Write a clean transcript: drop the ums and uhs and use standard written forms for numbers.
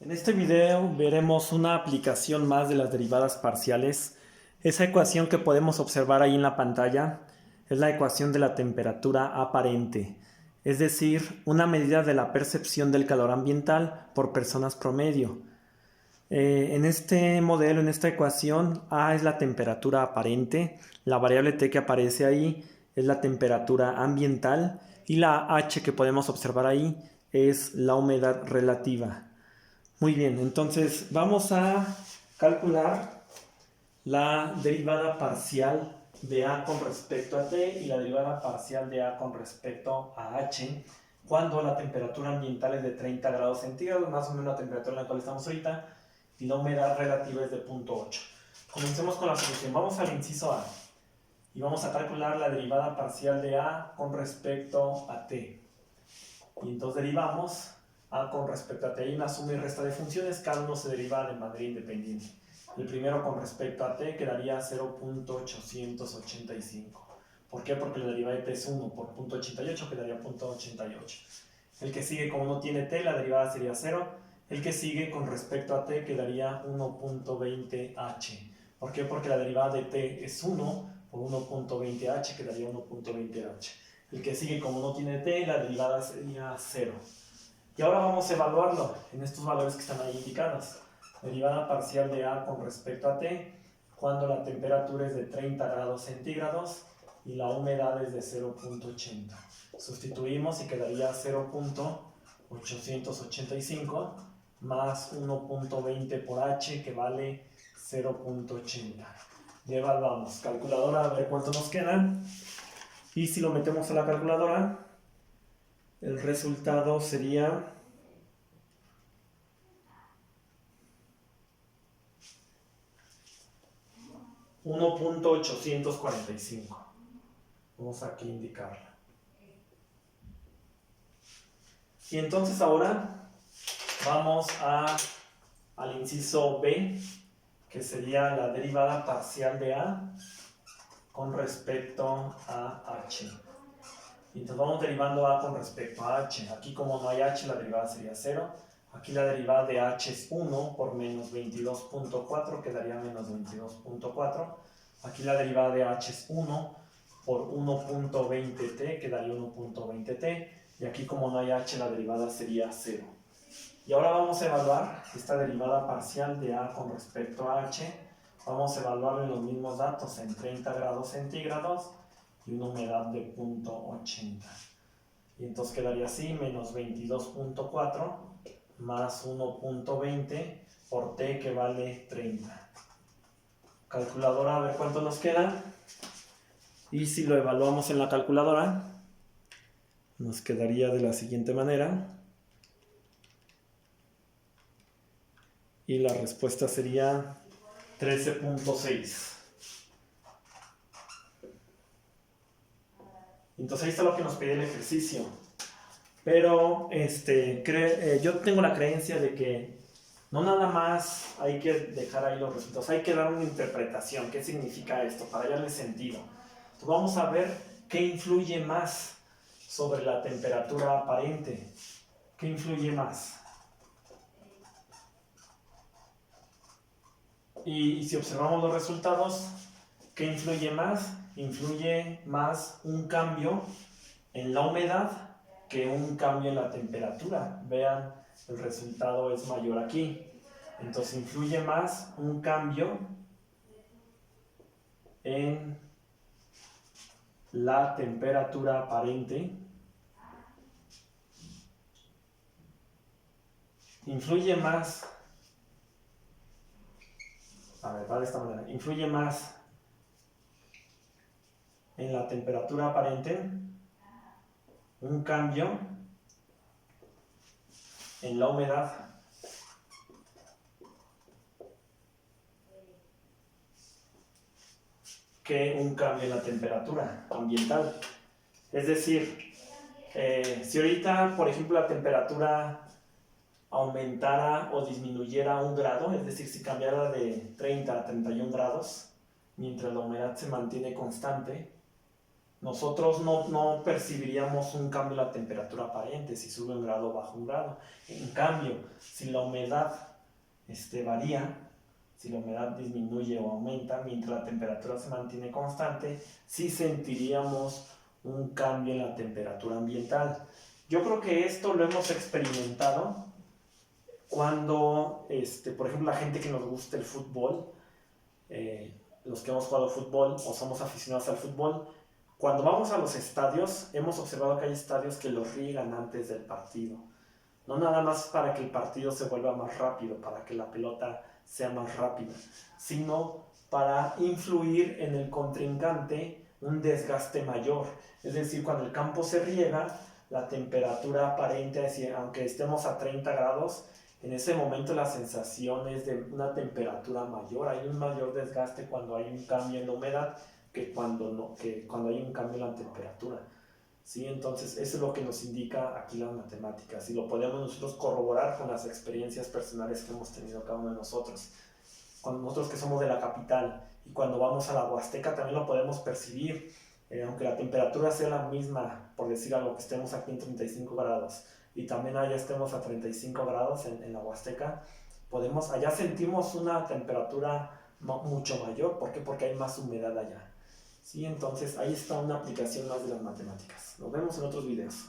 En este video veremos una aplicación más de las derivadas parciales. Esa ecuación que podemos observar ahí en la pantalla es la ecuación de la temperatura aparente, es decir, una medida de la percepción del calor ambiental por personas promedio. En este modelo, en esta ecuación, A es la temperatura aparente, la variable T que aparece ahí es la temperatura ambiental y la H que podemos observar ahí es la humedad relativa. Muy bien, entonces vamos a calcular la derivada parcial de A con respecto a T y la derivada parcial de A con respecto a H cuando la temperatura ambiental es de 30 grados centígrados, más o menos la temperatura en la cual estamos ahorita, y la humedad relativa es de 0.8. Comencemos con la solución. Vamos al inciso A y vamos a calcular la derivada parcial de A con respecto a T. Y entonces derivamos A con respecto a T. Hay una suma y resta de funciones, cada uno se deriva de manera independiente. El primero con respecto a T quedaría 0.885. ¿Por qué? Porque la derivada de T es 1 por 0.88 quedaría 0.88. El que sigue, como no tiene T, la derivada sería 0. El que sigue con respecto a T quedaría 1.20h. ¿Por qué? Porque la derivada de T es 1 por 1.20h quedaría 1.20h. El que sigue, como no tiene T, la derivada sería 0. Y ahora vamos a evaluarlo en estos valores que están ahí indicados. Derivada parcial de A con respecto a T cuando la temperatura es de 30 grados centígrados y la humedad es de 0.80. Sustituimos y quedaría 0.885 más 1.20 por H que vale 0.80. Y evaluamos. Calculadora, a ver cuánto nos queda. Y si lo metemos a la calculadora, el resultado sería 1.845. Vamos aquí a indicarla. Y entonces ahora vamos al inciso B, que sería la derivada parcial de A con respecto a H. Y entonces vamos derivando A con respecto a H. Aquí, como no hay H, la derivada sería 0. Aquí la derivada de H es 1 por menos 22.4, quedaría menos 22.4. Aquí la derivada de H es 1 por 1.20t, quedaría 1.20t. Y aquí, como no hay H, la derivada sería 0. Y ahora vamos a evaluar esta derivada parcial de A con respecto a H. Vamos a evaluarle los mismos datos en 30 grados centígrados y una humedad de 0.80. Y entonces quedaría así, menos 22.4 más 1.20 por T que vale 30. Calculadora, a ver cuánto nos queda. Y si lo evaluamos en la calculadora, nos quedaría de la siguiente manera. Y la respuesta sería 13.6. Entonces ahí está lo que nos pide el ejercicio. Pero yo tengo la creencia de que no nada más hay que dejar ahí los resultados, hay que dar una interpretación. ¿Qué significa esto? Para darle sentido. Entonces vamos a ver qué influye más sobre la temperatura aparente. ¿Qué influye más? Y si observamos los resultados, ¿qué influye más? Influye más un cambio en la humedad que un cambio en la temperatura. Vean, el resultado es mayor aquí. Entonces influye más un cambio en la temperatura aparente. Influye más, a ver, va de esta manera, influye más en la temperatura aparente un cambio en la humedad que un cambio en la temperatura ambiental. Es decir, si ahorita, por ejemplo, la temperatura aumentara o disminuyera 1 grado, es decir, si cambiara de 30 a 31 grados, mientras la humedad se mantiene constante, nosotros no percibiríamos un cambio en la temperatura aparente si sube un grado o baja un grado. En cambio, si la humedad varía, si la humedad disminuye o aumenta mientras la temperatura se mantiene constante, sí sentiríamos un cambio en la temperatura ambiental. Yo creo que esto lo hemos experimentado cuando, por ejemplo, la gente que nos gusta el fútbol, los que hemos jugado fútbol o somos aficionados al fútbol, cuando vamos a los estadios, hemos observado que hay estadios que los riegan antes del partido. No nada más para que el partido se vuelva más rápido, para que la pelota sea más rápida, sino para influir en el contrincante un desgaste mayor. Es decir, cuando el campo se riega, la temperatura aparente, aunque estemos a 30 grados, en ese momento la sensación es de una temperatura mayor. Hay un mayor desgaste cuando hay un cambio en la humedad que cuando hay un cambio en la temperatura. ¿Sí? Entonces, eso es lo que nos indica aquí las matemáticas y lo podemos nosotros corroborar con las experiencias personales que hemos tenido cada uno de nosotros. Cuando nosotros que somos de la capital y cuando vamos a la Huasteca también lo podemos percibir, aunque la temperatura sea la misma, por decir algo, que estemos aquí en 35 grados y también allá estemos a 35 grados en la Huasteca, allá sentimos una temperatura mucho mayor. ¿Por qué? Porque hay más humedad allá. Sí, entonces ahí está una aplicación más de las matemáticas. Nos vemos en otros videos.